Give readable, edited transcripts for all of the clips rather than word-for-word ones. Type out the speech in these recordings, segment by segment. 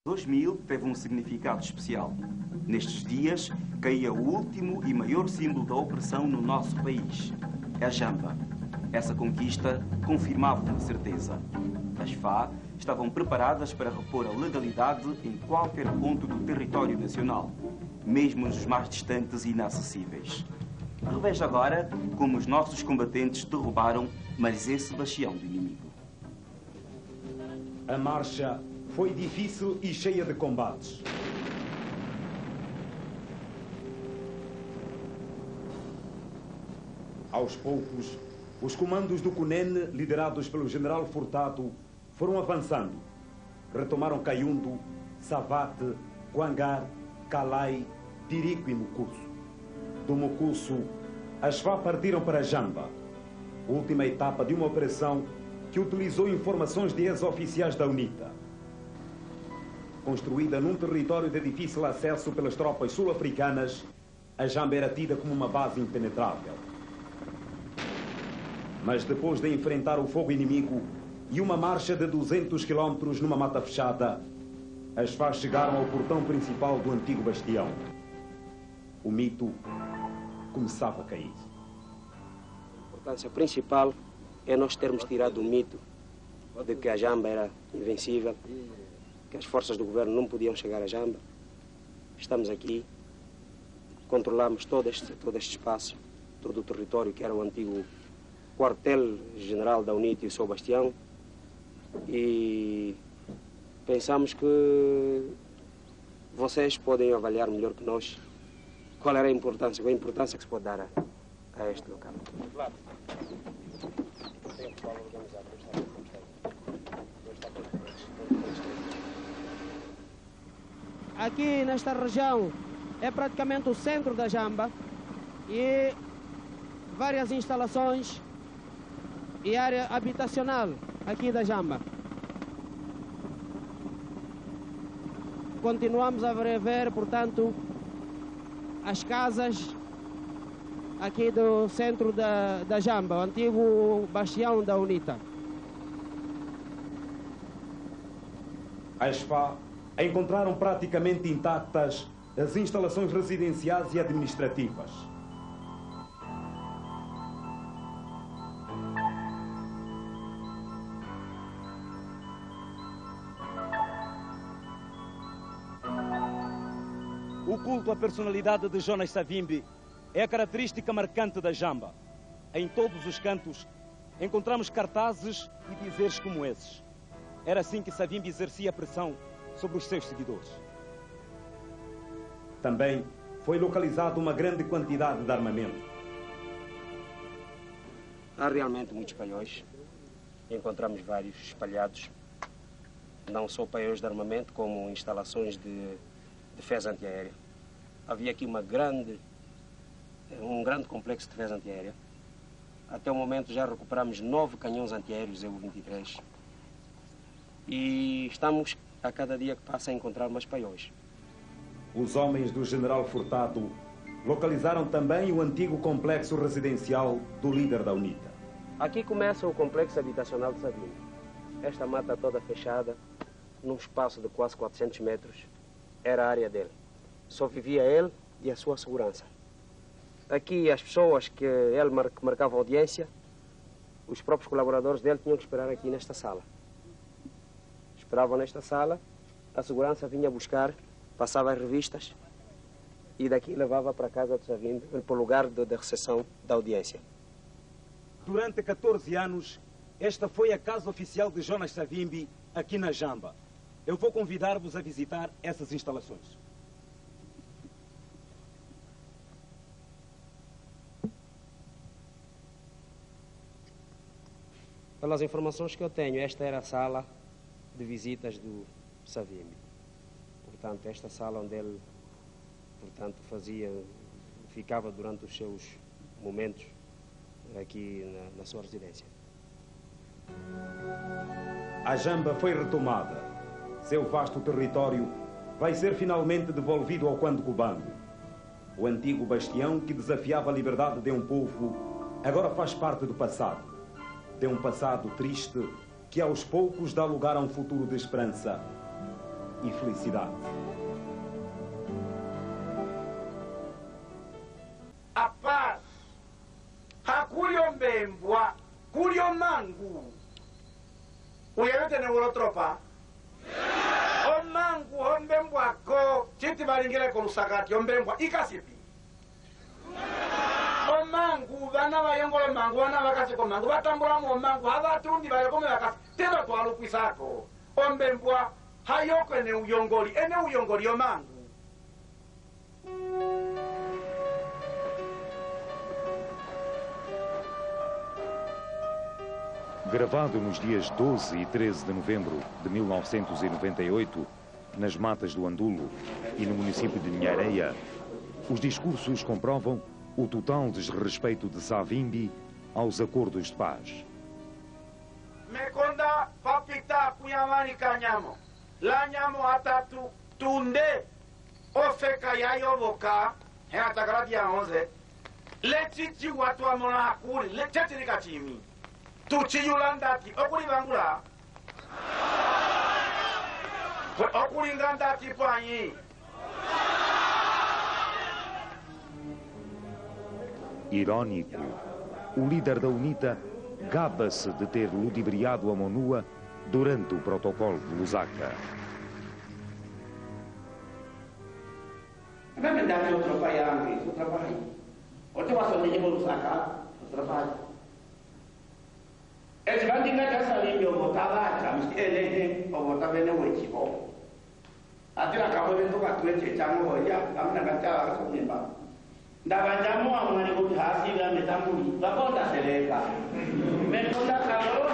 2000 teve um significado especial. Nestes dias, caía o último e maior símbolo da opressão no nosso país, a Jamba. Essa conquista confirmava uma certeza. As FA estavam preparadas para repor a legalidade em qualquer ponto do território nacional, mesmo nos mais distantes e inacessíveis. Reveja agora como os nossos combatentes derrubaram mais esse bastião do inimigo. A marcha foi difícil e cheia de combates. Aos poucos, os comandos do Cunene, liderados pelo general Furtado, foram avançando. Retomaram Caiundo, Savate, Guangar, Calai, Tirico e Mucusso. Do Mucusso, as FA partiram para Jamba, última etapa de uma operação que utilizou informações de ex-oficiais da UNITA. Construída num território de difícil acesso pelas tropas sul-africanas, a Jamba era tida como uma base impenetrável. Mas depois de enfrentar o fogo inimigo e uma marcha de 200 quilómetros numa mata fechada, as FA chegaram ao portão principal do antigo bastião. O mito começava a cair. A importância principal é nós termos tirado o mito de que a Jamba era invencível, que as forças do governo não podiam chegar a Jamba. Estamos aqui, controlamos todo este espaço, todo o território que era o antigo quartel-general da UNITA e o seu bastião, e pensamos que vocês podem avaliar melhor que nós qual era a importância que se pode dar a este local. Aqui nesta região é praticamente o centro da Jamba e várias instalações e área habitacional aqui da Jamba. Continuamos a ver, portanto, as casas aqui do centro da Jamba, o antigo bastião da UNITA. As FA encontraram praticamente intactas as instalações residenciais e administrativas. O culto à personalidade de Jonas Savimbi é a característica marcante da Jamba. Em todos os cantos encontramos cartazes e dizeres como esses. Era assim que Savimbi exercia pressão sobre os seus seguidores. Também foi localizada uma grande quantidade de armamento. Há realmente muitos paióis. Encontramos vários espalhados, não só paióis de armamento, como instalações de defesa antiaérea. Havia aqui um grande complexo de defesa antiaérea. Até o momento já recuperamos 9 canhões antiaéreos EU-23 e estamos a cada dia que passa a encontrar mais paióis. Os homens do general Furtado localizaram também o antigo complexo residencial do líder da UNITA. Aqui começa o complexo habitacional de Savimbi. Esta mata toda fechada, num espaço de quase 400 metros, era a área dele. Só vivia ele e a sua segurança. Aqui as pessoas que ele marcava audiência, os próprios colaboradores dele tinham que esperar aqui nesta sala. Esperavam nesta sala, a segurança vinha buscar, passava as revistas e daqui levava para casa de Savimbi, para o lugar de recepção da audiência. Durante 14 anos, esta foi a casa oficial de Jonas Savimbi aqui na Jamba. Eu vou convidar-vos a visitar essas instalações. Pelas informações que eu tenho, esta era a sala de visitas do Savimbi. Portanto, esta sala onde ele, ficava durante os seus momentos aqui na sua residência. A Jamba foi retomada. Seu vasto território vai ser finalmente devolvido ao Quando Cubano. O antigo bastião que desafiava a liberdade de um povo agora faz parte do passado. De um passado triste que aos poucos dá lugar a um futuro de esperança. e felicidade. A paz, hakulio mbembwa, kulio mangu. Uyelete ne ulo tropa? O mangu, o mbembwa ko, chiti balingile kolusakati, o mbembwa, ikasipi. O mangu, vana vayongolo mangu, vana vakasi ko mangu, vatambula mo mangu, havatundi vayokome vakasi, tendo tualukwisako. O mbembwa, hayoko ene uyongoli o mangu. Gravado nos dias 12 e 13 de novembro de 1998, nas matas do Andulo e no município de Inhareia, os discursos comprovam o total desrespeito de Savimbi aos acordos de paz. Mekonda papita kuyamani kanyamo, lanyamo atatu tunde, ofeka yayo voka, atakarati ya 11, letiti watu wa mona hakuri, letiti nikachimi. Tuchi yulandati, okuli bangula. Okuli ngandati panyi. Irónico, o líder da UNITA gaba-se de ter ludibriado a MONUA durante o protocolo de Lusaka. Não é verdade outro país, outro país. Outro país, de Lusaka, outro país. E se vanti ngata Savimbi ovotava ele ovotava ne wechivo. Atira kabo bento katweche chango ya amna ngata kumimba. Ndabanjamo amani ko hasi ya metambuli. Bakonda seleka. Mekonda kaloro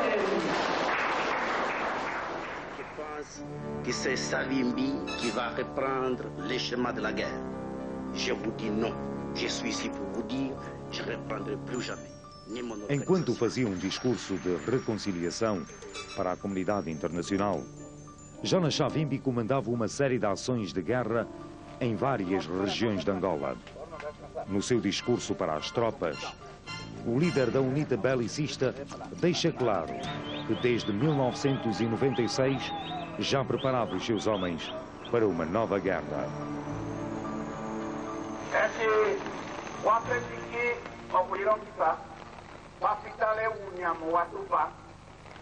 Je pense que c'est Savimbi qui va reprendre les chemins de la guerre. Je vous dis non. Je suis ici pour vous dire, je ne reprendrai plus jamais. Enquanto fazia um discurso de reconciliação para a comunidade internacional, Jonas Savimbi comandava uma série de ações de guerra em várias regiões de Angola. No seu discurso para as tropas, o líder da UNITA belicista deixa claro que desde 1996 já preparava os seus homens para uma nova guerra. Wapitale unyamo watupa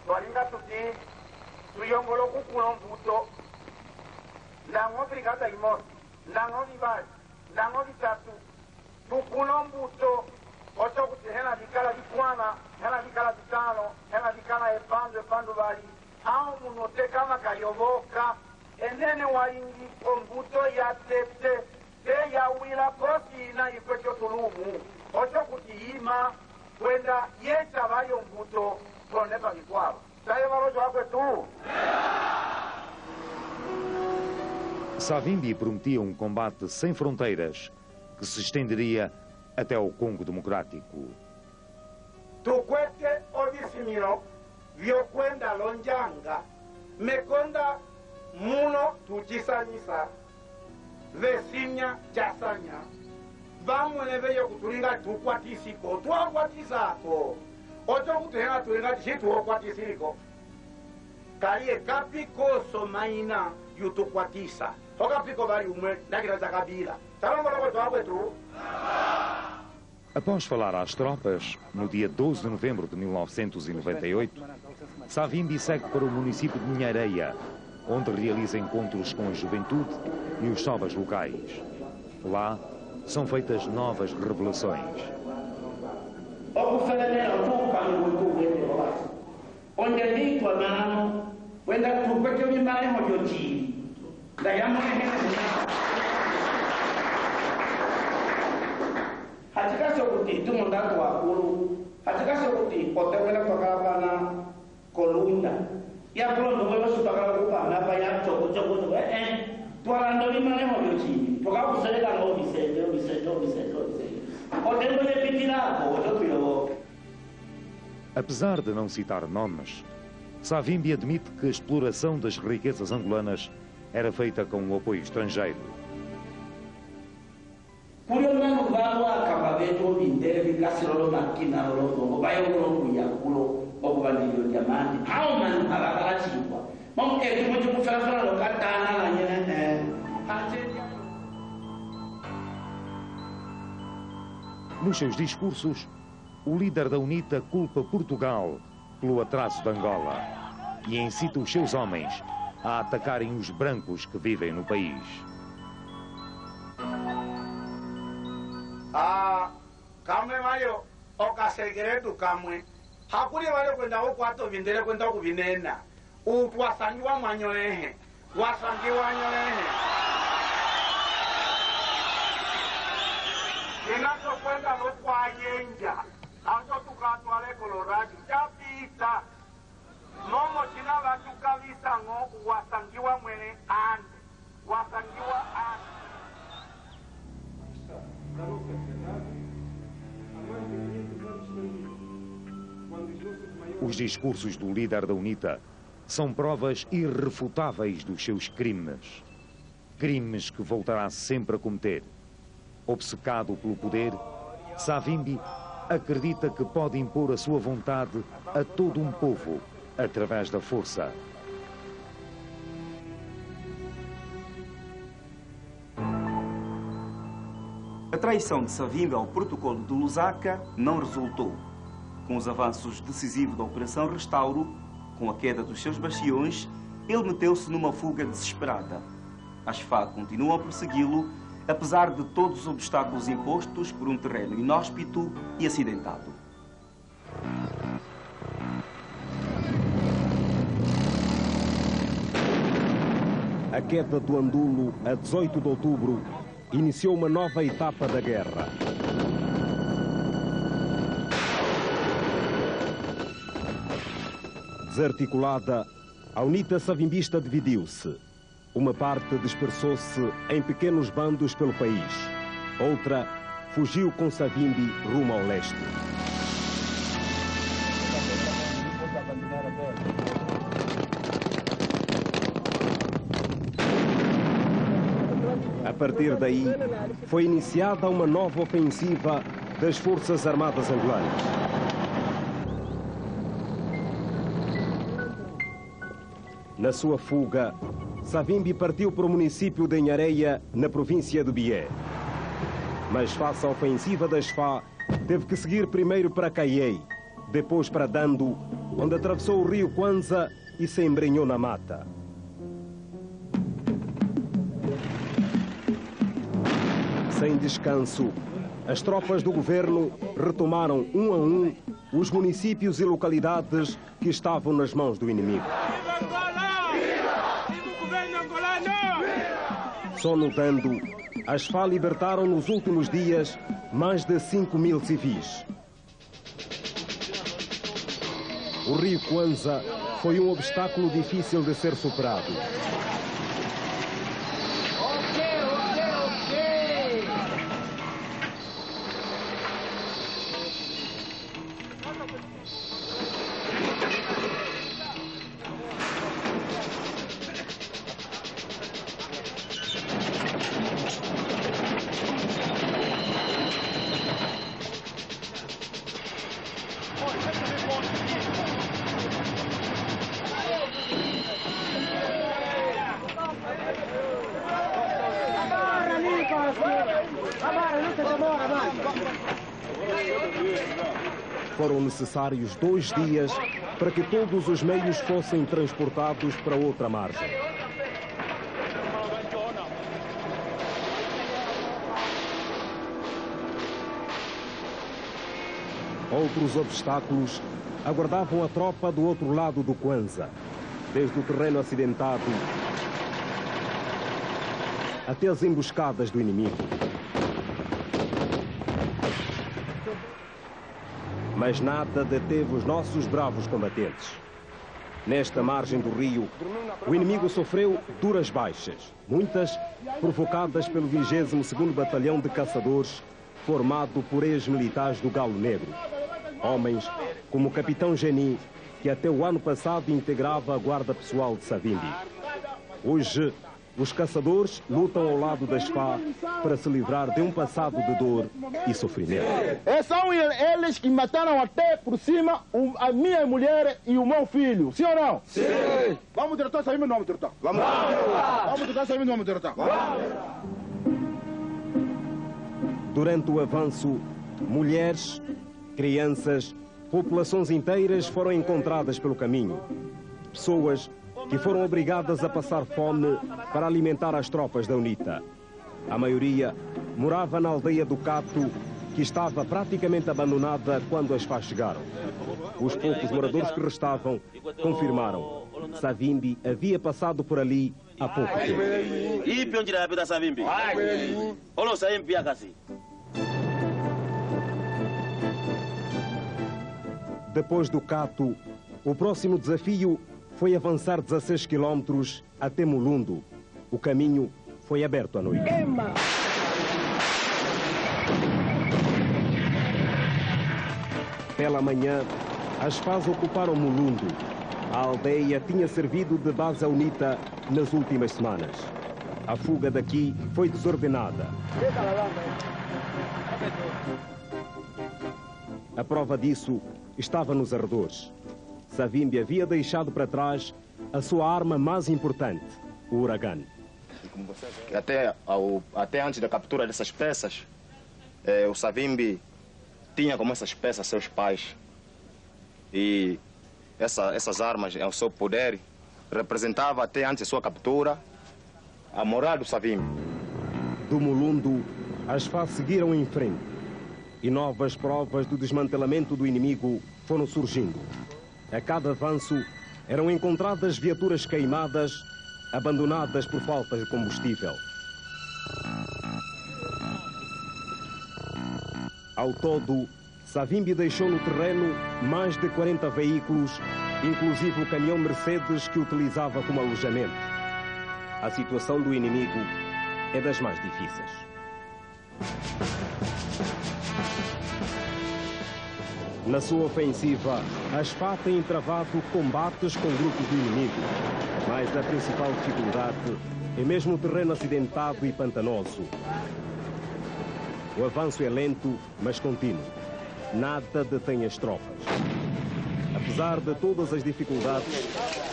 walinga tuti tuyongolo kukulo mbuto ndango brigada limos ndango libali ndango litatu kukulo mbuto oto kuti hena dikala dikwana hena dikala ditano hena dikala epandu bali au munote kama kayoboka enene walingi ombuto ya tete te ya wila kosi na ikwecho tulumu oto kuti hima kwenda yeta vayo mbuto konepa kikwabo sayo varojo wako tu. Savimbi prometia um combate sem fronteiras que se estenderia até ao Congo Democrático. Tukwete ovisimiro vyokwenda lonjanga mekonda muno tuchisanyisa vesinya chasanya vamwene veyo kutulinga tukwatisiko twakwatisako oto kutuhenga tulinga tishituokwatisiko kaliye kapikoso maina yutukwatisa okapiko vali umwe ndakira za kabila talongoloko twakwetu. Após falar às tropas, no dia 12 de novembro de 1998, Savimbi segue para o município de Inhareia, onde realiza encontros com a juventude e os jovens locais. Lá, são feitas novas revelações. Apesar de não citar nomes, Savimbi admite que a exploração das riquezas angolanas era feita com o apoio estrangeiro. Diamante, how man, Nos seus discursos, o líder da UNITA culpa Portugal pelo atraso de Angola e incita os seus homens a atacarem os brancos que vivem no país. Kamwe mayo okasegretu kamwe hakuri wale kwenda okwato vindele kwenda kuvinena utwasangiwa mwanyo ehe wasangiwa nyolehe kinachokwenda lokwayenja acho tukatwale koloraji chapita momo china vatu kabisa ngo wasangiwa mwene ande wasangiwa ande. Os discursos do líder da UNITA são provas irrefutáveis dos seus crimes. Crimes que voltará sempre a cometer. Obcecado pelo poder, Savimbi acredita que pode impor a sua vontade a todo um povo através da força. A traição de Savimbi ao protocolo de Lusaka não resultou. Com os avanços decisivos da Operação Restauro, com a queda dos seus bastiões, ele meteu-se numa fuga desesperada. As FA continuam a persegui-lo, apesar de todos os obstáculos impostos por um terreno inóspito e acidentado. A queda do Andulo, a 18 de outubro, iniciou uma nova etapa da guerra. Desarticulada, a UNITA savimbista dividiu-se. Uma parte dispersou-se em pequenos bandos pelo país. Outra fugiu com Savimbi rumo ao leste. A partir daí, foi iniciada uma nova ofensiva das Forças Armadas angolanas. Na sua fuga, Savimbi partiu para o município de Inhareia, na província de Bié. Mas face à ofensiva das FA, teve que seguir primeiro para Caiei, depois para Dando, onde atravessou o rio Kwanza e se embrenhou na mata. Sem descanso, as tropas do governo retomaram um a um os municípios e localidades que estavam nas mãos do inimigo. Só no Dando, as FA libertaram nos últimos dias mais de 5.000 civis. O rio Kwanza foi um obstáculo difícil de ser superado. Foram necessários 2 dias para que todos os meios fossem transportados para outra margem. Outros obstáculos aguardavam a tropa do outro lado do Kwanza, desde o terreno acidentado até as emboscadas do inimigo. Mas nada deteve os nossos bravos combatentes. Nesta margem do rio, o inimigo sofreu duras baixas, muitas provocadas pelo 22º Batalhão de Caçadores, formado por ex-militares do Galo Negro. Homens como o Capitão Geni, que até o ano passado integrava a guarda pessoal de Savimbi. Hoje, os caçadores lutam ao lado das FA para se livrar de um passado de dor e sofrimento. São eles que mataram até por cima a minha mulher e o meu filho, sim ou não? Sim! Vamos, diretor, sair meu nome, diretor. Vamos! Vamos, diretor, sair meu nome, diretor. Durante o avanço, Mulheres, crianças, populações inteiras foram encontradas pelo caminho. Pessoas que foram obrigadas a passar fome para alimentar as tropas da UNITA. A maioria morava na aldeia do Cato, que estava praticamente abandonada quando as FARC chegaram. Os poucos moradores que restavam confirmaram. Savimbi havia passado por ali há pouco tempo. Depois do Cato, o próximo desafio foi avançar 16 quilómetros até Mulundo. O caminho foi aberto à noite. Pela manhã, as FARC ocuparam Mulundo. A aldeia tinha servido de base à UNITA nas últimas semanas. A fuga daqui foi desordenada. A prova disso estava nos arredores. Savimbi havia deixado para trás a sua arma mais importante, o Uragano. Até antes da captura dessas peças, o Savimbi tinha como essas peças seus pais. E essas armas, o seu poder, representava até antes da sua captura a moral do Savimbi. Do Mulundo, as FARC seguiram em frente e novas provas do desmantelamento do inimigo foram surgindo. A cada avanço eram encontradas viaturas queimadas, abandonadas por falta de combustível. Ao todo, Savimbi deixou no terreno mais de 40 veículos, inclusive o caminhão Mercedes que utilizava como alojamento. A situação do inimigo é das mais difíceis. Na sua ofensiva, as FARC têm travado combates com grupos do inimigo, mas a principal dificuldade é mesmo o terreno acidentado e pantanoso. O avanço é lento, mas contínuo. Nada detém as tropas. Apesar de todas as dificuldades,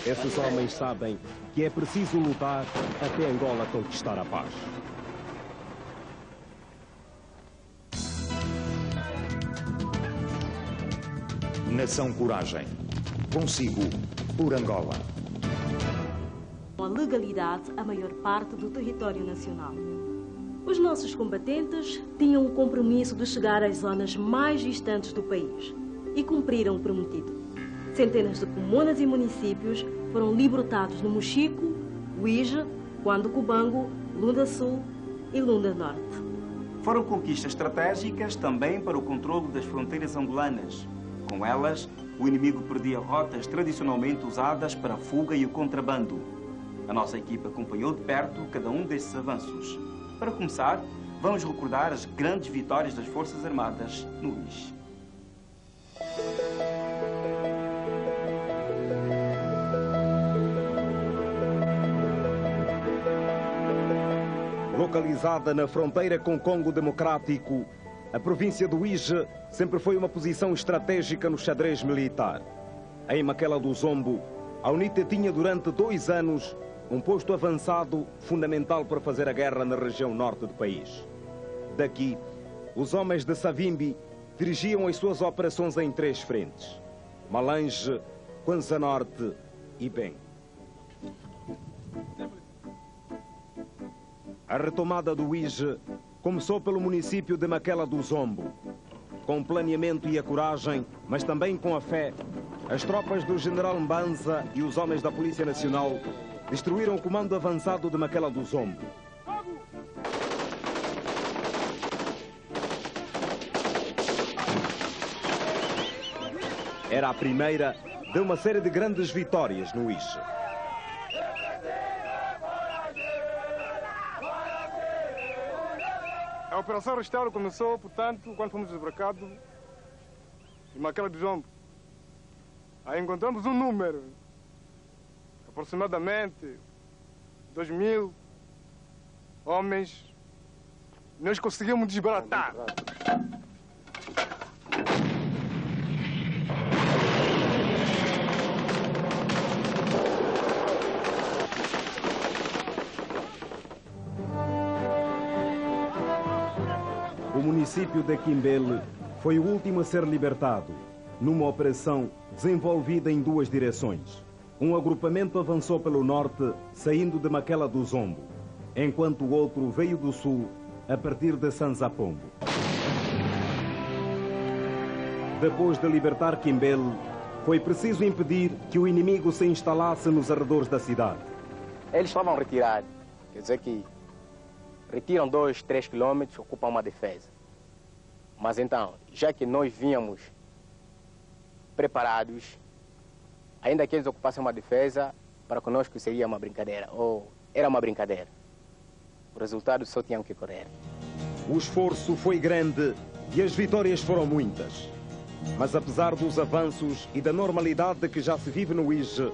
esses homens sabem que é preciso lutar até Angola conquistar a paz. Nação Coragem. Consigo por Angola. Com a legalidade a maior parte do território nacional. Os nossos combatentes tinham o compromisso de chegar às zonas mais distantes do país e cumpriram o prometido. Centenas de comunas e municípios foram libertados no Mochico, Uíge, Cuando-Cubango, Lunda Sul e Lunda Norte. Foram conquistas estratégicas também para o controle das fronteiras angolanas. Com elas, o inimigo perdia rotas tradicionalmente usadas para a fuga e o contrabando. A nossa equipe acompanhou de perto cada um desses avanços. Para começar, vamos recordar as grandes vitórias das Forças Armadas no Uíge. Localizada na fronteira com o Congo Democrático, a província do Uíge sempre foi uma posição estratégica no xadrez militar. Em Maquela do Zombo, a UNITA tinha durante 2 anos um posto avançado fundamental para fazer a guerra na região norte do país. Daqui, os homens de Savimbi dirigiam as suas operações em 3 frentes: Malange, Kwanza Norte e Bem. A retomada do Uíge começou pelo município de Maquela do Zombo. Com o planeamento e a coragem, mas também com a fé, as tropas do general Mbanza e os homens da Polícia Nacional destruíram o comando avançado de Maquela do Zombo. Era a primeira de uma série de grandes vitórias no Uíge. A Operação Restauro começou, portanto, quando fomos desbracados em Maquela do Zombo. Aí encontramos um número, aproximadamente 2.000 homens. Nós conseguimos desbaratar. O município de Quimbele foi o último a ser libertado, numa operação desenvolvida em duas direções. Um agrupamento avançou pelo norte, saindo de Maquela do Zombo, enquanto o outro veio do sul, a partir de Sanzapombo. Depois de libertar Quimbele, foi preciso impedir que o inimigo se instalasse nos arredores da cidade. Eles estavam retirados, quer dizer que retiram 2, 3 quilômetros, ocupam uma defesa. Mas então, já que nós vínhamos preparados, ainda que eles ocupassem uma defesa, para conosco seria uma brincadeira, ou era uma brincadeira. O resultado só tinham que correr. O esforço foi grande e as vitórias foram muitas. Mas apesar dos avanços e da normalidade que já se vive no IJE,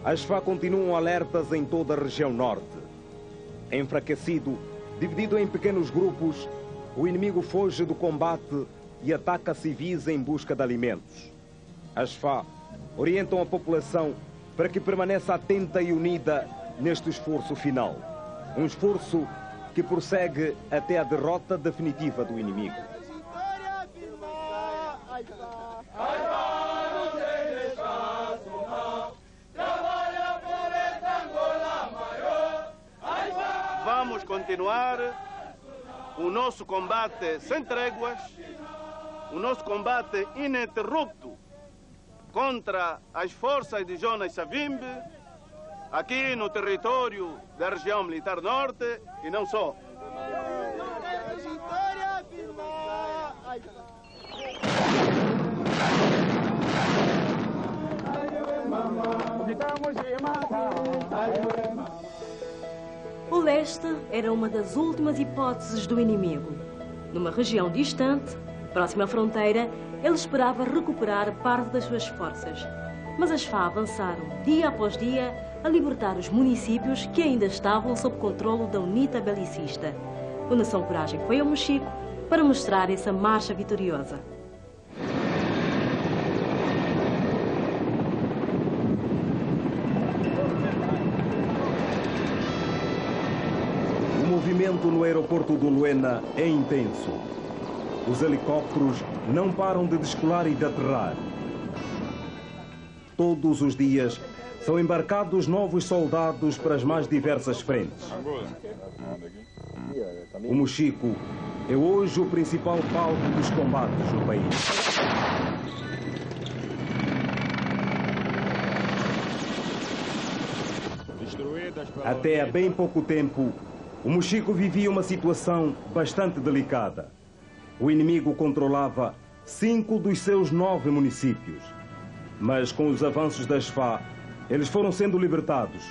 as FA continuam alertas em toda a região norte. Enfraquecido, dividido em pequenos grupos, o inimigo foge do combate e ataca civis em busca de alimentos. As FA orientam a população para que permaneça atenta e unida neste esforço final. Um esforço que prossegue até a derrota definitiva do inimigo. Vamos continuar o nosso combate sem tréguas, o nosso combate ininterrupto contra as forças de Jonas Savimbi, aqui no território da região militar norte e não só. O leste era uma das últimas hipóteses do inimigo. Numa região distante, próxima à fronteira, ele esperava recuperar parte das suas forças. Mas as FA avançaram, dia após dia, a libertar os municípios que ainda estavam sob controle da UNITA belicista. O Nação Coragem foi ao Mochico para mostrar essa marcha vitoriosa. O movimento no aeroporto do Luena é intenso. Os helicópteros não param de descolar e de aterrar. Todos os dias são embarcados novos soldados para as mais diversas frentes. O Mochico é hoje o principal palco dos combates no país. Até há bem pouco tempo, o Mochico vivia uma situação bastante delicada. O inimigo controlava 5 dos seus 9 municípios. Mas com os avanços das FA, eles foram sendo libertados,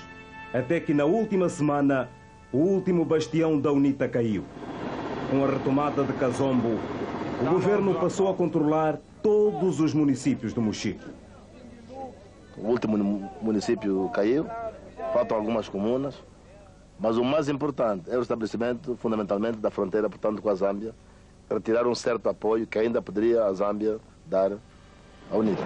até que na última semana, o último bastião da UNITA caiu. Com a retomada de Kazombo, o governo passou a controlar todos os municípios do Mochico. O último município caiu, faltam algumas comunas, mas o mais importante é o estabelecimento, fundamentalmente, da fronteira, portanto, com a Zâmbia, retirar um certo apoio que ainda poderia a Zâmbia dar à UNITA.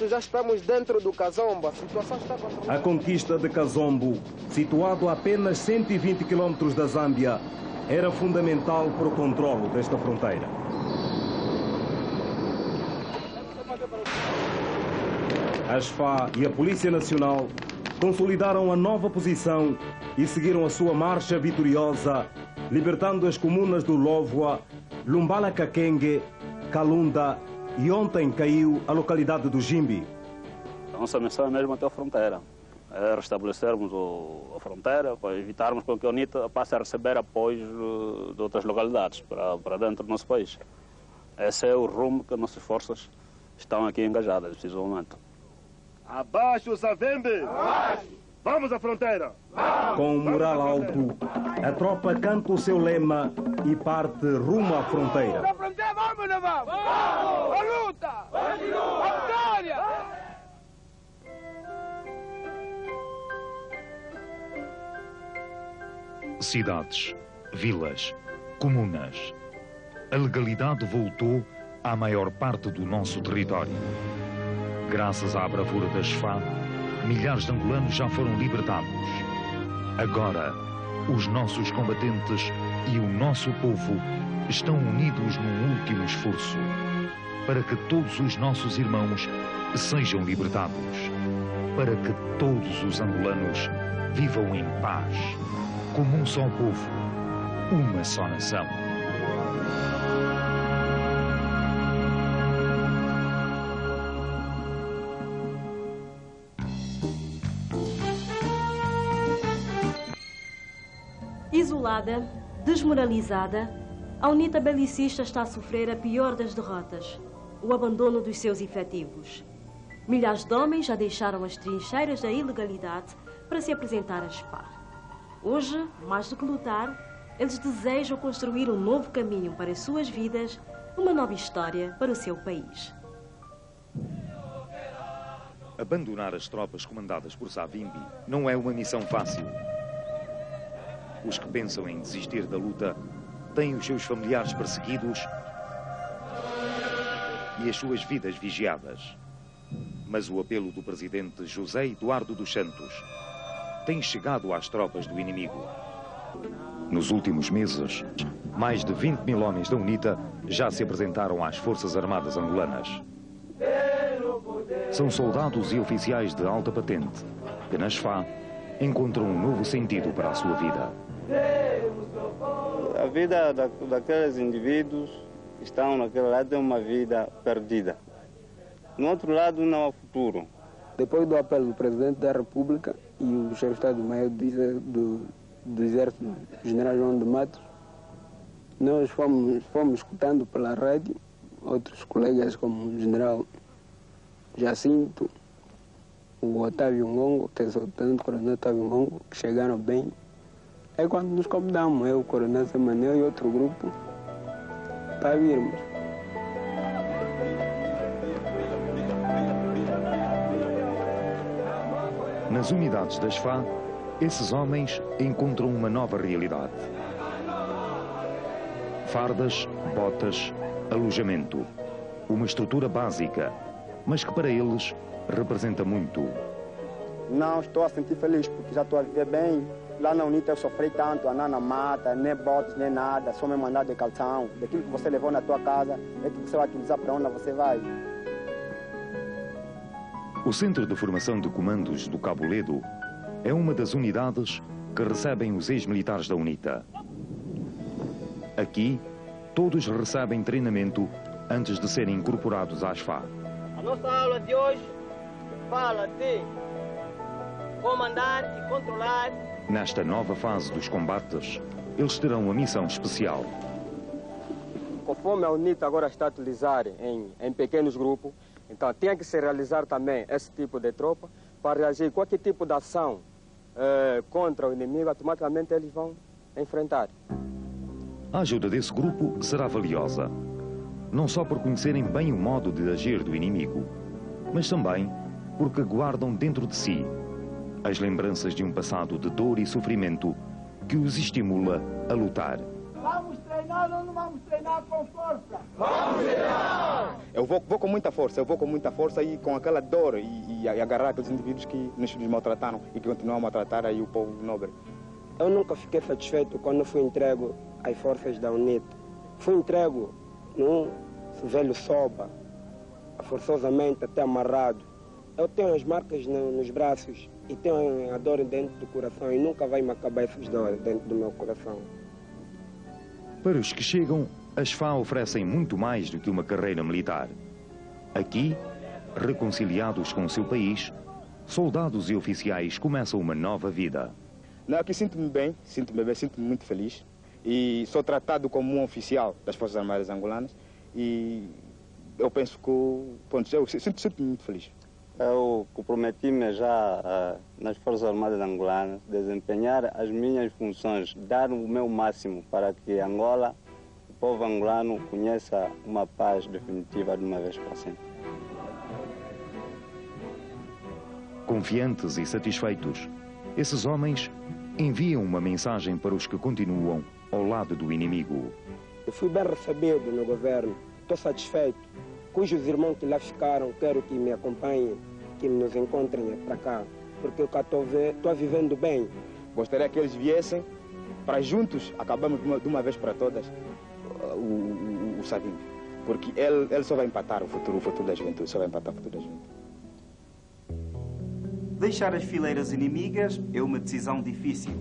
Já estamos dentro do Kazombo, a situação está controlada. A conquista de Kazombo, situado a apenas 120 quilômetros da Zâmbia, era fundamental para o controlo desta fronteira. As FA e a Polícia Nacional consolidaram a nova posição e seguiram a sua marcha vitoriosa, libertando as comunas do Lóvoa, Lumbala-Kakenge, Kalunda e ontem caiu a localidade do Jimbi. A nossa missão é mesmo até a fronteira. É restabelecermos a fronteira, para evitarmos que a UNITA passe a receber apoio de outras localidades para dentro do nosso país. Esse é o rumo que as nossas forças estão aqui engajadas neste momento. Abaixo, Savimbi! Abaixo! Vamos à fronteira! Com o mural alto, a tropa canta o seu lema e parte rumo à fronteira. A fronteira, vamos ou não vamos? Vamos! A luta! A vitória! Cidades, vilas, comunas. A legalidade voltou à maior parte do nosso território. Graças à bravura das FA, milhares de angolanos já foram libertados. Agora, os nossos combatentes e o nosso povo estão unidos num último esforço para que todos os nossos irmãos sejam libertados, para que todos os angolanos vivam em paz, como um só povo, uma só nação. Isolada, desmoralizada, a UNITA belicista está a sofrer a pior das derrotas, o abandono dos seus efetivos. Milhares de homens já deixaram as trincheiras da ilegalidade para se apresentar às FARC. Hoje, mais do que lutar, eles desejam construir um novo caminho para as suas vidas, uma nova história para o seu país. Abandonar as tropas comandadas por Savimbi não é uma missão fácil. Os que pensam em desistir da luta têm os seus familiares perseguidos e as suas vidas vigiadas. Mas o apelo do presidente José Eduardo dos Santos tem chegado às tropas do inimigo. Nos últimos meses, mais de 20 mil homens da UNITA já se apresentaram às Forças Armadas angolanas. São soldados e oficiais de alta patente que, nas FA, encontram um novo sentido para a sua vida. A vida daqueles indivíduos que estão naquele lado é uma vida perdida. No outro lado não há futuro. Depois do apelo do Presidente da República e o chefe de Estado-Maior do Exército, General João de Matos, nós fomos escutando pela rádio outros colegas como o General Jacinto, o Otávio Ngongo, que é o Tenente-Coronel Otávio Ngongo, que chegaram bem. É quando nos convidamos, eu, o Coronel Semanel e outro grupo, para virmos. Nas unidades das FA, esses homens encontram uma nova realidade. Fardas, botas, alojamento. Uma estrutura básica, mas que para eles representa muito. Não estou a sentir feliz, porque já estou a viver bem. Lá na UNITA eu sofri tanto, andar na mata, nem botas, nem nada, só me mandar de calção. Daquilo que você levou na tua casa, é que você vai utilizar para onde você vai. O Centro de Formação de Comandos do Cabo Ledo é uma das unidades que recebem os ex-militares da UNITA. Aqui, todos recebem treinamento antes de serem incorporados às FA. A nossa aula de hoje fala de comandar e controlar. Nesta nova fase dos combates, eles terão uma missão especial. Conforme a UNITA agora está a utilizar em pequenos grupos, então tem que se realizar também esse tipo de tropa para reagir a qualquer tipo de ação contra o inimigo, automaticamente eles vão enfrentar. A ajuda desse grupo será valiosa, não só por conhecerem bem o modo de agir do inimigo, mas também porque guardam dentro de si as lembranças de um passado de dor e sofrimento que os estimula a lutar. Vamos treinar ou não vamos treinar com força? Vamos treinar! Eu vou com muita força, e com aquela dor e agarrar aqueles indivíduos que nos maltrataram e que continuam a maltratar aí o povo nobre. Eu nunca fiquei satisfeito quando fui entregue às forças da UNITA. Fui entregue num velho soba, forçosamente até amarrado. Eu tenho as marcas nos braços e tenho a dor dentro do coração e nunca vai me acabar essas dores dentro do meu coração. Para os que chegam, as FA oferecem muito mais do que uma carreira militar. Aqui, reconciliados com o seu país, soldados e oficiais começam uma nova vida. Não, aqui sinto-me bem, sinto-me muito feliz. E sou tratado como um oficial das Forças Armadas Angolanas e eu penso que eu sinto-me muito feliz. Eu comprometi-me já nas Forças Armadas Angolanas desempenhar as minhas funções, dar o meu máximo para que Angola, o povo angolano, conheça uma paz definitiva de uma vez para sempre. Confiantes e satisfeitos, esses homens enviam uma mensagem para os que continuam ao lado do inimigo. Eu fui bem recebido no governo, estou satisfeito. Cujos irmãos que lá ficaram, quero que me acompanhem, que nos encontrem para cá, porque eu cá estou vivendo bem. Gostaria que eles viessem para juntos acabamos de uma vez para todas o Savimbi. Porque ele só vai empatar o futuro da juventude, só vai empatar o futuro da juventude. Deixar as fileiras inimigas é uma decisão difícil,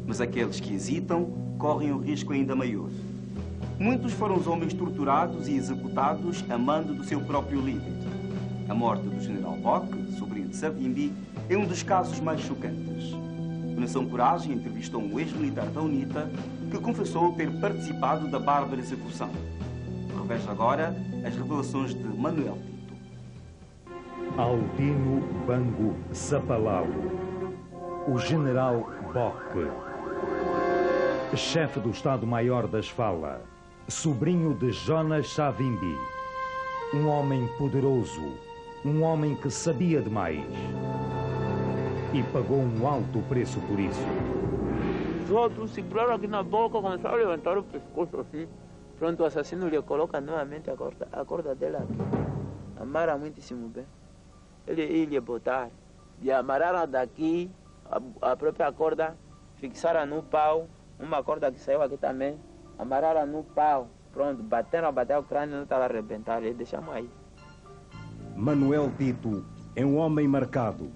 mas aqueles que hesitam correm um risco ainda maior. Muitos foram os homens torturados e executados a mando do seu próprio líder. A morte do general Bock, sobrinho de Savimbi, é um dos casos mais chocantes. A Nação Coragem entrevistou um ex-militar da UNITA que confessou ter participado da bárbara execução. Reveja agora as revelações de Manuel Tito. Aldino Bango Zapalau, o general Bock, chefe do Estado-Maior das Fala, sobrinho de Jonas Savimbi, um homem poderoso, um homem que sabia demais e pagou um alto preço por isso. Os outros seguraram aqui na boca, começaram a levantar o pescoço assim. Pronto, o assassino lhe coloca novamente a corda dela aqui. Amarra muitíssimo bem. Ele ia botar. E amarraram daqui a própria corda, fixaram no pau, uma corda que saiu aqui também, amarraram no pau. Pronto, bateram o crânio, não estava arrebentado, e deixamos aí. Manuel Tito é um homem marcado.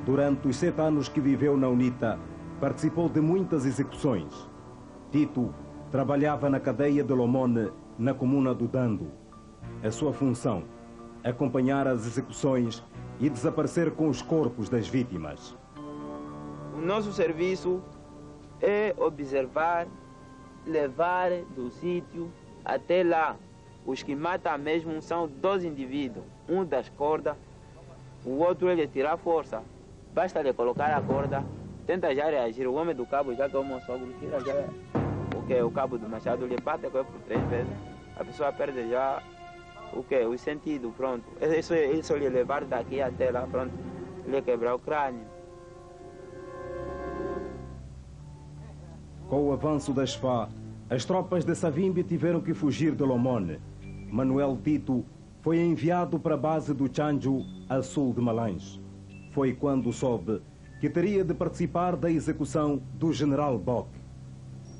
Durante os 7 anos que viveu na UNITA, participou de muitas execuções. Tito trabalhava na cadeia de Lomone, na comuna do Dando. A sua função, acompanhar as execuções e desaparecer com os corpos das vítimas. O nosso serviço é observar, levar do sítio até lá. Os que matam mesmo são 2 indivíduos. Um das cordas, o outro ele tira a força. Basta lhe colocar a corda, tenta já reagir. O homem do cabo já tomou um sogro, tira já o cabo do machado, lhe bate por 3 vezes. A pessoa perde já o sentido, pronto. Isso lhe levar daqui até lá, pronto. Lhe quebrar o crânio. Com o avanço das FA, as tropas de Savimbi tiveram que fugir de Lomone. Manuel Tito foi enviado para a base do Tchanju, a sul de Malães. Foi quando soube que teria de participar da execução do general Bock.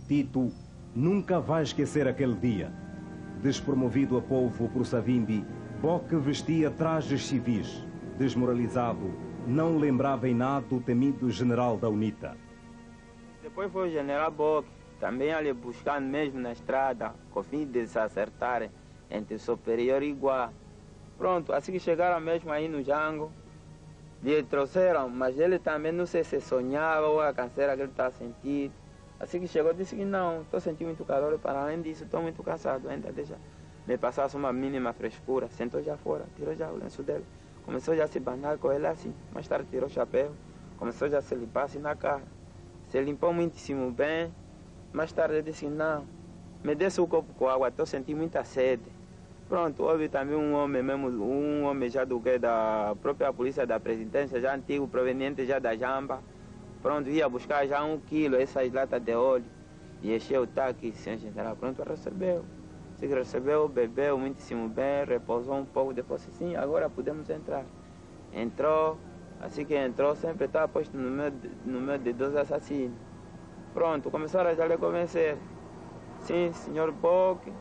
Tito nunca vai esquecer aquele dia. Despromovido a polvo por Savimbi, Bock vestia trajes civis. Desmoralizado, não lembrava em nada o temido general da UNITA. Depois foi o general Bock, também ali buscando mesmo na estrada, com o fim de se acertar entre superior e igual. Pronto, assim que chegaram mesmo aí no Jango, lhe trouxeram, mas ele também não sei se sonhava ou a canseira que ele estava sentindo. Assim que chegou, disse que não, estou sentindo muito calor e para além disso estou muito cansado, ainda deixa me passar uma mínima frescura. Sentou já fora, tirou já o lenço dele, começou já a se banhar com ele assim, mais tarde tirou o chapéu, começou já a se limpar assim na cara. Se limpou muitíssimo bem, mais tarde ele disse não, me desce um copo com água, estou sentindo muita sede. Pronto, houve também um homem já da própria polícia da presidência, já antigo, proveniente já da Jamba. Pronto, ia buscar já 1 quilo, essas latas de óleo, e encheu o tanque, senhor general. Pronto, recebeu. Se recebeu, bebeu muitíssimo bem, repousou um pouco, depois sim, agora podemos entrar. Entrou, assim que entrou, sempre estava posto no meio de 2 assassinos. Pronto, começaram já a lhe convencer. Sim, senhor Bock,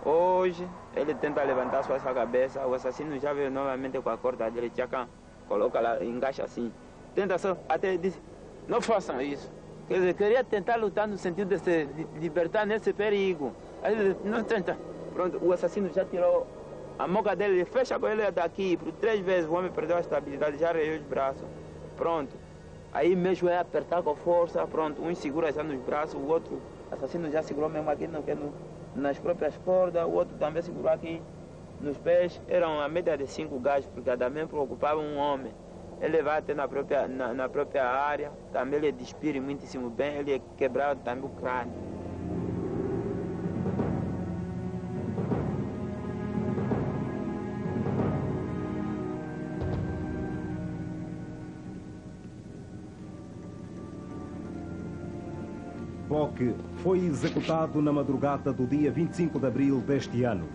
hoje ele tenta levantar sua cabeça, o assassino já veio novamente com a corda dele, tchacan, coloca lá, engacha assim. Tenta só, até disse, não façam isso. Quer dizer, queria tentar lutar no sentido de se libertar nesse perigo. Aí não tenta. Pronto, o assassino já tirou a moca dele, ele fecha com ele daqui, por 3 vezes o homem perdeu a estabilidade, já arreiou os braços. Pronto. Aí mesmo é apertar com força, pronto, um segura já nos braços, o outro assassino já segurou mesmo aqui nas próprias cordas, o outro também segurou aqui nos pés. Eram a média de 5 gajos, porque cada vez preocupava um homem. Ele vai até na própria área, também ele despire muitíssimo bem, ele quebrava também o crânio. Bock foi executado na madrugada do dia 25 de abril deste ano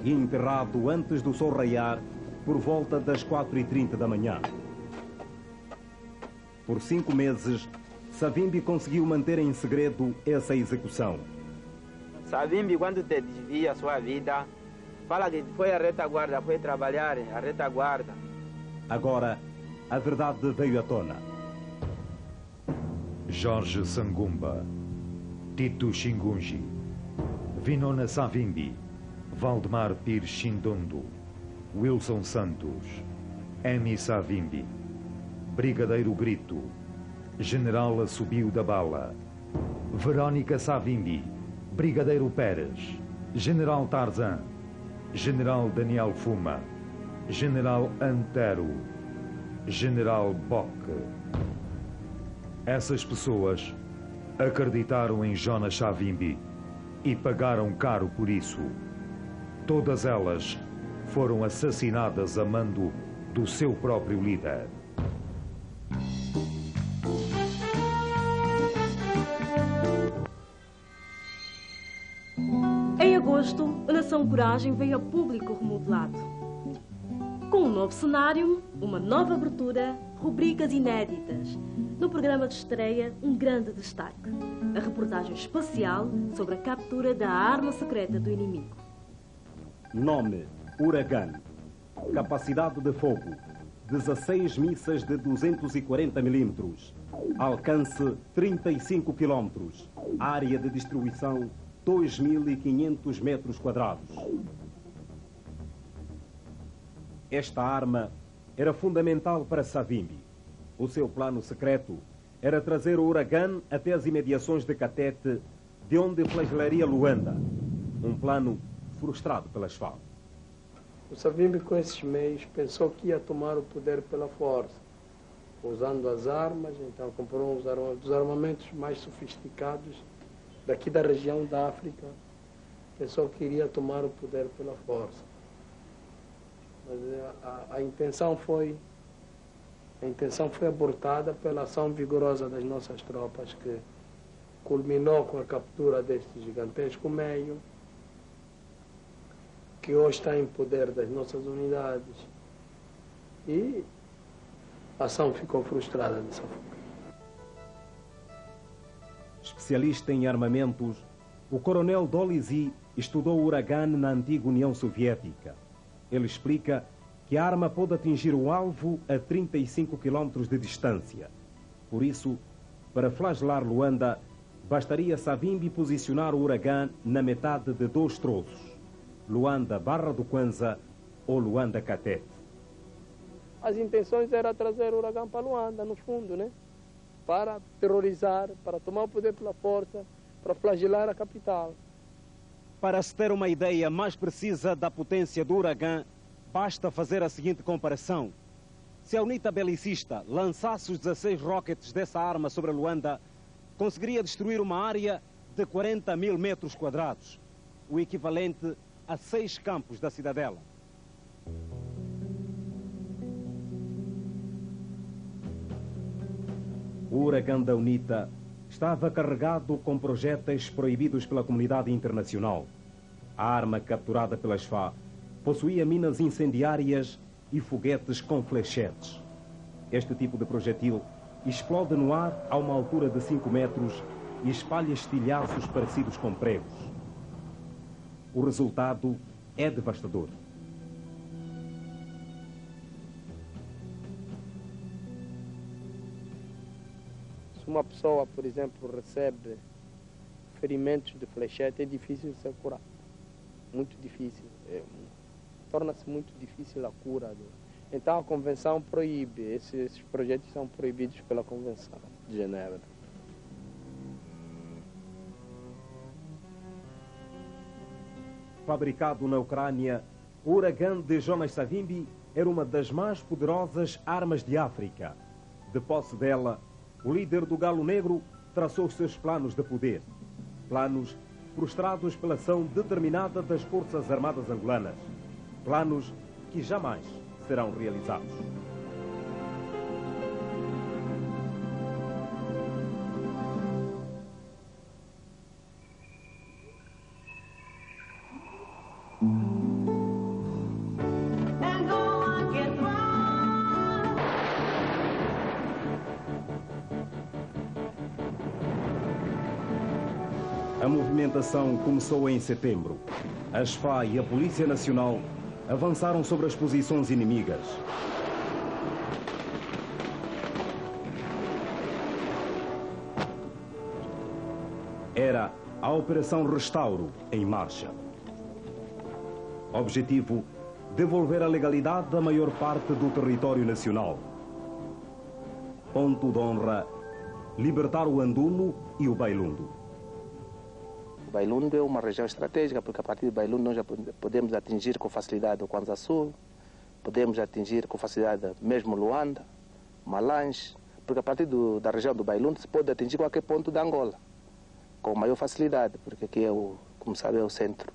e enterrado antes do sol raiar por volta das 4h30 da manhã. Por 5 meses, Savimbi conseguiu manter em segredo essa execução. Savimbi, quando te desvia a sua vida, fala que foi a retaguarda, foi trabalhar a retaguarda. Agora, a verdade veio à tona. Jorge Sangumba, Tito Xingunji, Vinona Savimbi, Valdemar Pires Xindondo, Wilson Santos, Emi Savimbi, Brigadeiro Brito, General Assobio da Bala, Verónica Savimbi, Brigadeiro Pérez, General Tarzan, General Daniel Fuma, General Antero, General Boque. Essas pessoas acreditaram em Jonas Savimbi e pagaram caro por isso. Todas elas foram assassinadas a mando do seu próprio líder. Em agosto, a Nação Coragem veio a público remodelado. Com um novo cenário, uma nova abertura, rubricas inéditas. No programa de estreia, um grande destaque: a reportagem especial sobre a captura da arma secreta do inimigo. Nome: Uragã. Capacidade de fogo: 16 missas de 240 milímetros. Alcance: 35 quilómetros. Área de distribuição: 2.500 metros quadrados. Esta arma era fundamental para Savimbi. O seu plano secreto era trazer o Uragã até as imediações de Catete, de onde flagelaria Luanda. Um plano frustrado pelas FARC. O Savimbi, com esses meios, pensou que ia tomar o poder pela força, usando as armas. Então comprou os armamentos mais sofisticados daqui da região da África. Pensou que iria tomar o poder pela força. Mas a intenção foi abortada pela ação vigorosa das nossas tropas, que culminou com a captura deste gigantesco meio, que hoje está em poder das nossas unidades. E a ação ficou frustrada dessa forma. Especialista em armamentos, o coronel Dolizy estudou o Uragã na antiga União Soviética. Ele explica que a arma pode atingir o alvo a 35 quilómetros de distância. Por isso, para flagelar Luanda, bastaria Savimbi posicionar o Uragã na metade de 2 troços: Luanda Barra do Kwanza ou Luanda Catete. As intenções eram trazer o Uragã para Luanda, no fundo, né? Para terrorizar, para tomar o poder pela força, para flagelar a capital. Para se ter uma ideia mais precisa da potência do Uragã, basta fazer a seguinte comparação. Se a UNITA belicista lançasse os 16 rockets dessa arma sobre Luanda, conseguiria destruir uma área de 40 mil metros quadrados, o equivalente a 6 campos da cidadela. O Uragã da UNITA estava carregado com projéteis proibidos pela comunidade internacional. A arma capturada pelas FARC possuía minas incendiárias e foguetes com flechetes. Este tipo de projetil explode no ar a uma altura de 5 metros e espalha estilhaços parecidos com pregos. O resultado é devastador. Se uma pessoa, por exemplo, recebe ferimentos de flechete, é difícil de ser curado. Muito difícil. Torna-se muito difícil a cura. Então a Convenção proíbe. Esses projetos são proibidos pela Convenção de Genebra. Fabricado na Ucrânia, o Uragã de Jonas Savimbi era uma das mais poderosas armas de África. De posse dela, o líder do Galo Negro traçou os seus planos de poder. Planos frustrados pela ação determinada das Forças Armadas angolanas. Planos que jamais serão realizados. A movimentação começou em setembro. As FA e a Polícia Nacional avançaram sobre as posições inimigas. Era a Operação Restauro em marcha. Objetivo: devolver a legalidade da maior parte do território nacional. Ponto de honra: libertar o Anduno e o Bailundo. O Bailundo é uma região estratégica, porque a partir de Bailundo nós já podemos atingir com facilidade o Kwanza Sul, podemos atingir com facilidade mesmo Luanda, Malange, porque a partir da região do Bailundo se pode atingir qualquer ponto da Angola, com maior facilidade, porque aqui é como sabe, é o centro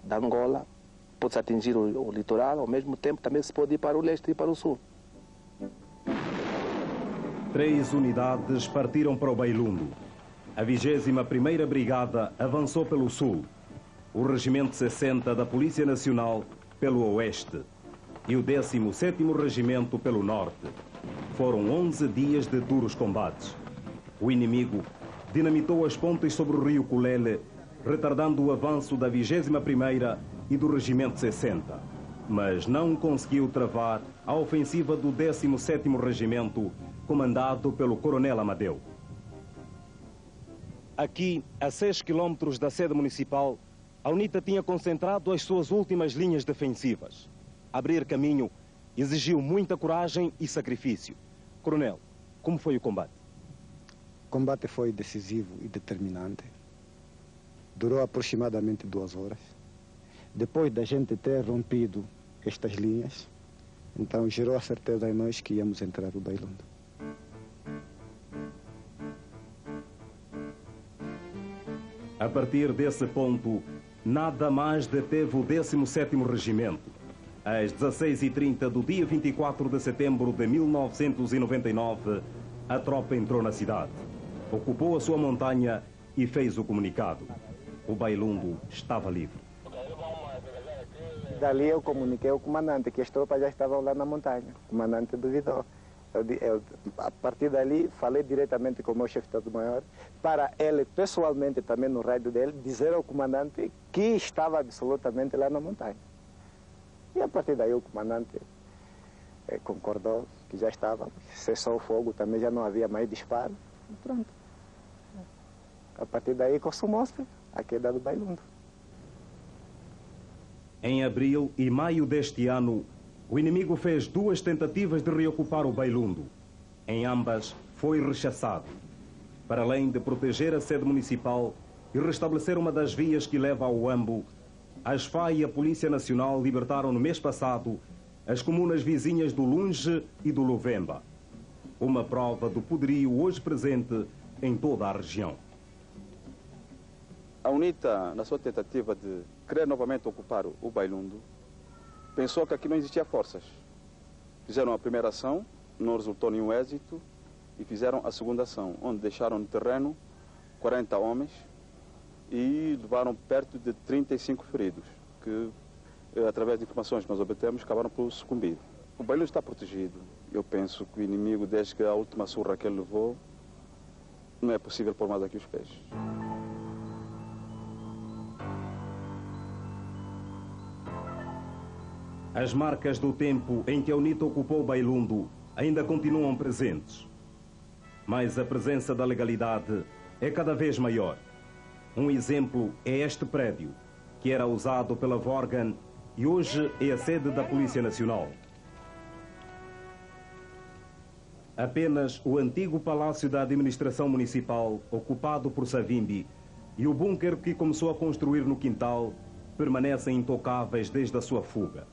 da Angola, pode-se atingir o litoral, ao mesmo tempo também se pode ir para o leste e para o sul. 3 unidades partiram para o Bailundo. A 21ª Brigada avançou pelo sul, o Regimento 60 da Polícia Nacional pelo oeste e o 17º Regimento pelo norte. Foram 11 dias de duros combates. O inimigo dinamitou as pontes sobre o rio Colele, retardando o avanço da 21ª e do Regimento 60, mas não conseguiu travar a ofensiva do 17º Regimento, comandado pelo Coronel Amadeu. Aqui, a 6 quilómetros da sede municipal, a UNITA tinha concentrado as suas últimas linhas defensivas. Abrir caminho exigiu muita coragem e sacrifício. Coronel, como foi o combate? O combate foi decisivo e determinante. Durou aproximadamente 2 horas. Depois da gente ter rompido estas linhas, então gerou a certeza em nós que íamos entrar no Bailundo. A partir desse ponto, nada mais deteve o 17º Regimento. Às 16h30 do dia 24 de setembro de 1999, a tropa entrou na cidade, ocupou a sua montanha e fez o comunicado. O Bailundo estava livre. Dali eu comuniquei ao comandante que as tropas já estavam lá na montanha. O comandante duvidou. A partir dali, falei diretamente com o meu chefe de Estado-Maior para ele, pessoalmente, também no rádio dele, dizer ao comandante que estava absolutamente lá na montanha. E a partir daí o comandante concordou que já estava, cessou o fogo, também já não havia mais disparo. E pronto. A partir daí consumou-se a queda do Bailundo. Em abril e maio deste ano, o inimigo fez 2 tentativas de reocupar o Bailundo. Em ambas, foi rechaçado. Para além de proteger a sede municipal e restabelecer uma das vias que leva ao Huambo, as FA e a Polícia Nacional libertaram no mês passado as comunas vizinhas do Lunge e do Luvemba. Uma prova do poderio hoje presente em toda a região. A UNITA, na sua tentativa de querer novamente ocupar o Bailundo, pensou que aqui não existia forças. Fizeram a primeira ação, não resultou nenhum êxito, e fizeram a segunda ação, onde deixaram no terreno 40 homens e levaram perto de 35 feridos, que, através de informações que nós obtemos, acabaram por sucumbir. O Bailundo está protegido. Eu penso que o inimigo, desde que a última surra que ele levou, não é possível pôr mais aqui os pés. As marcas do tempo em que a UNITA ocupou o Bailundo ainda continuam presentes. Mas a presença da legalidade é cada vez maior. Um exemplo é este prédio, que era usado pela Vorgan e hoje é a sede da Polícia Nacional. Apenas o antigo Palácio da Administração Municipal, ocupado por Savimbi, e o bunker que começou a construir no quintal permanecem intocáveis desde a sua fuga.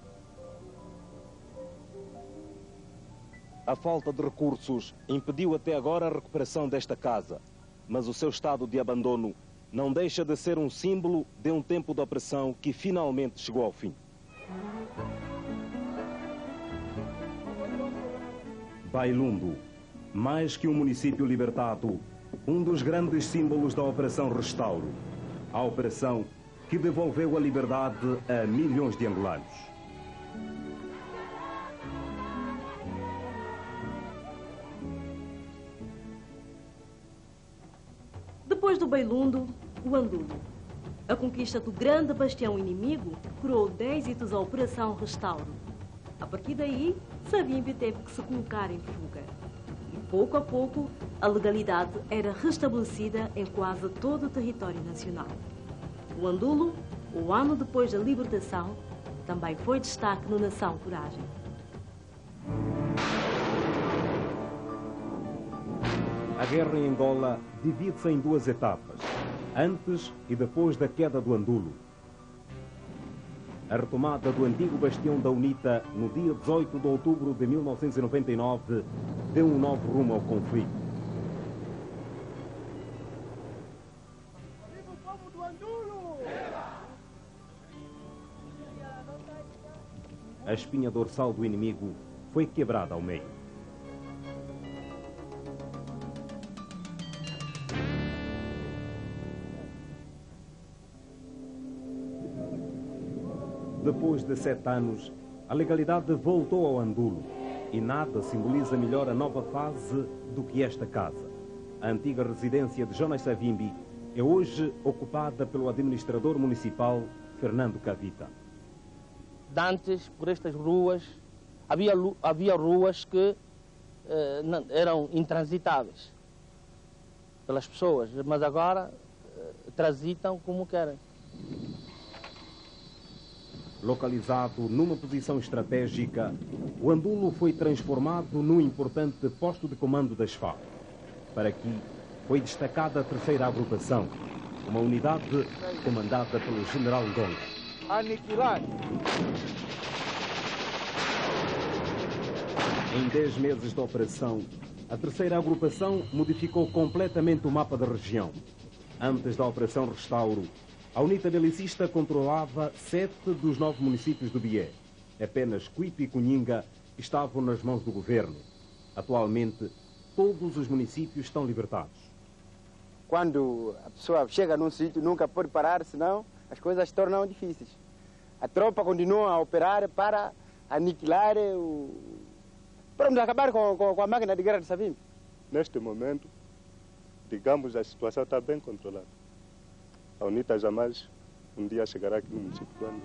A falta de recursos impediu até agora a recuperação desta casa, mas o seu estado de abandono não deixa de ser um símbolo de um tempo de opressão que finalmente chegou ao fim. Bailundo, mais que um município libertado, um dos grandes símbolos da Operação Restauro, a operação que devolveu a liberdade a milhões de angolanos. Depois do Bailundo, o Andulo. A conquista do grande bastião inimigo coroou de êxitos a Operação Restauro. A partir daí, Savimbi teve que se colocar em fuga. E pouco a pouco, a legalidade era restabelecida em quase todo o território nacional. O Andulo, o ano depois da libertação, também foi destaque no Nação Coragem. A guerra em Angola divide-se em duas etapas, antes e depois da queda do Andulo. A retomada do antigo bastião da UNITA no dia 18 de outubro de 1999 deu um novo rumo ao conflito. A espinha dorsal do inimigo foi quebrada ao meio. Depois de 7 anos, a legalidade voltou ao Andulo e nada simboliza melhor a nova fase do que esta casa. A antiga residência de Jonas Savimbi é hoje ocupada pelo administrador municipal Fernando Cavita. Antes, por estas ruas, havia ruas que eram intransitáveis pelas pessoas, mas agora transitam como querem. Localizado numa posição estratégica, o Andulo foi transformado num importante posto de comando das FARC. Para aqui foi destacada a 3ª Agrupação, uma unidade comandada pelo General Ngonga. Aniquilar! Em 10 meses de operação, a 3ª Agrupação modificou completamente o mapa da região. Antes da Operação Restauro, a UNITA belicista controlava 7 dos 9 municípios do Bié. Apenas Cuipe e Cunhinga estavam nas mãos do governo. Atualmente, todos os municípios estão libertados. Quando a pessoa chega num sítio, nunca pode parar, senão as coisas se tornam difíceis. A tropa continua a operar para aniquilar para acabar com a máquina de guerra de Savimbi. Neste momento, digamos, a situação está bem controlada. A UNITA jamais um dia chegará aqui no município do Andulo.